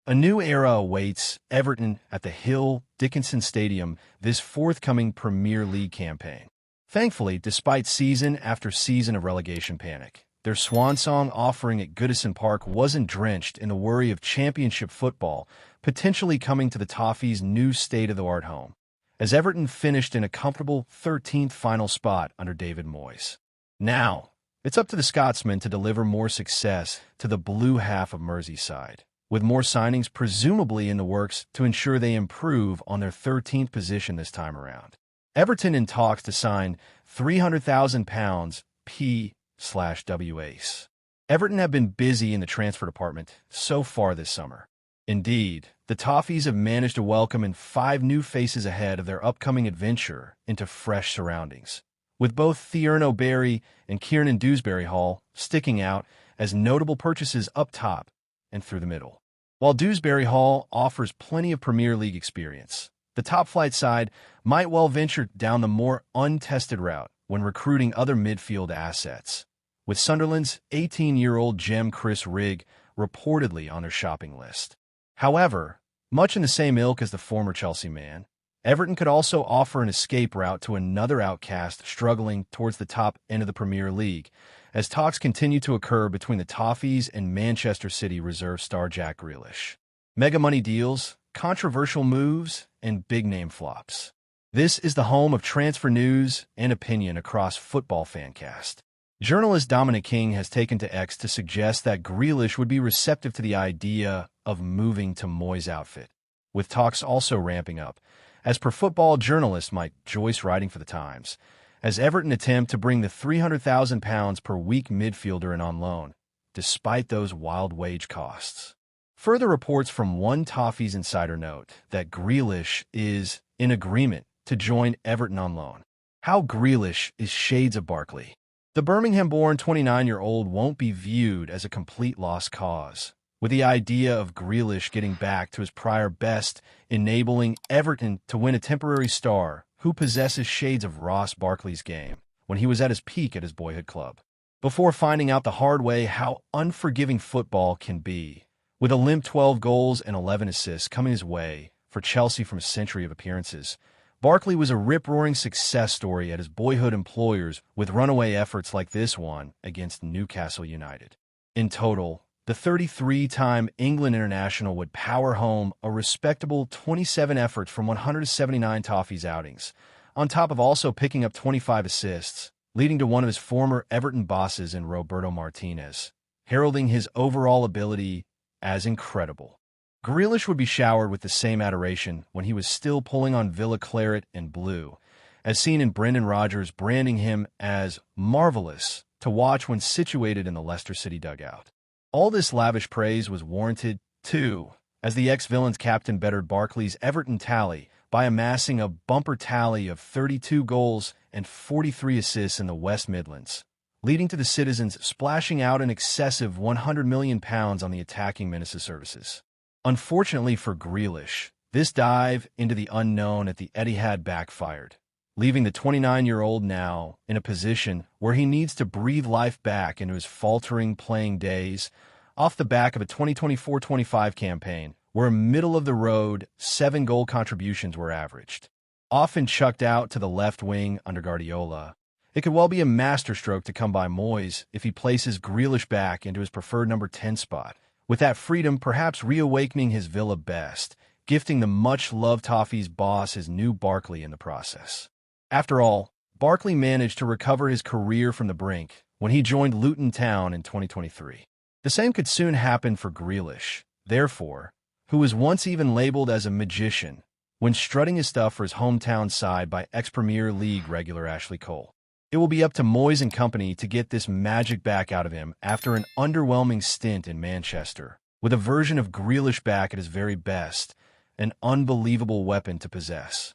A new era awaits Everton at the Hill Dickinson Stadium this forthcoming Premier League campaign. Thankfully, despite season after season of relegation panic, their swan song offering at Goodison Park wasn't drenched in the worry of championship football potentially coming to the Toffees' new state-of-the-art home, as Everton finished in a comfortable 13th final spot under David Moyes. Now, it's up to the Scotsman to deliver more success to the blue half of Merseyside, with more signings presumably in the works to ensure they improve on their 13th position this time around. Everton in talks to sign £300,000 P/WAs. Everton have been busy in the transfer department so far this summer. Indeed, the Toffees have managed to welcome in 5 new faces ahead of their upcoming adventure into fresh surroundings, with both Thierno Barry and Kieran Dewsbury Hall sticking out as notable purchases up top and through the middle. While Dewsbury Hall offers plenty of Premier League experience, the top-flight side might well venture down the more untested route when recruiting other midfield assets, with Sunderland's 18-year-old gem Chris Rigg reportedly on their shopping list. However, much in the same ilk as the former Chelsea man, Everton could also offer an escape route to another outcast struggling towards the top end of the Premier League, as talks continue to occur between the Toffees and Manchester City reserve star Jack Grealish. Mega money deals, controversial moves, and big-name flops. This is the home of transfer news and opinion across Football Fancast. Journalist Dominic King has taken to X to suggest that Grealish would be receptive to the idea of moving to Moyes' outfit, with talks also ramping up, as per football journalist Mike Joyce writing for The Times, as Everton attempt to bring the £300,000 per week midfielder in on loan, despite those wild wage costs. Further reports from one Toffees insider note that Grealish is in agreement to join Everton on loan. How Grealish is shades of Barkley. The Birmingham-born 29-year-old won't be viewed as a complete lost cause, with the idea of Grealish getting back to his prior best enabling Everton to win a temporary star who possesses shades of Ross Barkley's game when he was at his peak at his boyhood club, before finding out the hard way how unforgiving football can be, with a limp 12 goals and 11 assists coming his way for Chelsea from a century of appearances. Barkley was a rip-roaring success story at his boyhood employers with runaway efforts like this one against Newcastle United. In total, the 33-time England international would power home a respectable 27 efforts from 179 Toffees outings, on top of also picking up 25 assists, leading to one of his former Everton bosses in Roberto Martinez, heralding his overall ability as incredible. Grealish would be showered with the same adoration when he was still pulling on Villa claret and blue, as seen in Brendan Rodgers branding him as marvelous to watch when situated in the Leicester City dugout. All this lavish praise was warranted, too, as the ex-Villains captain bettered Barkley's Everton tally by amassing a bumper tally of 32 goals and 43 assists in the West Midlands, leading to the Citizens splashing out an excessive £100 million on the attacking menace's services. Unfortunately for Grealish, this dive into the unknown at the Etihad backfired, leaving the 29-year-old now in a position where he needs to breathe life back into his faltering playing days off the back of a 2024-25 campaign where middle-of-the-road 7-goal contributions were averaged. Often chucked out to the left wing under Guardiola, it could well be a masterstroke to come by Moyes if he places Grealish back into his preferred number 10 spot, with that freedom perhaps reawakening his Villa best, gifting the much-loved Toffees boss his new Barkley in the process. After all, Barkley managed to recover his career from the brink when he joined Luton Town in 2023. The same could soon happen for Grealish, therefore, who was once even labeled as a magician when strutting his stuff for his hometown side by ex-Premier League regular Ashley Cole. It will be up to Moyes and company to get this magic back out of him after an underwhelming stint in Manchester, with a version of Grealish back at his very best, an unbelievable weapon to possess.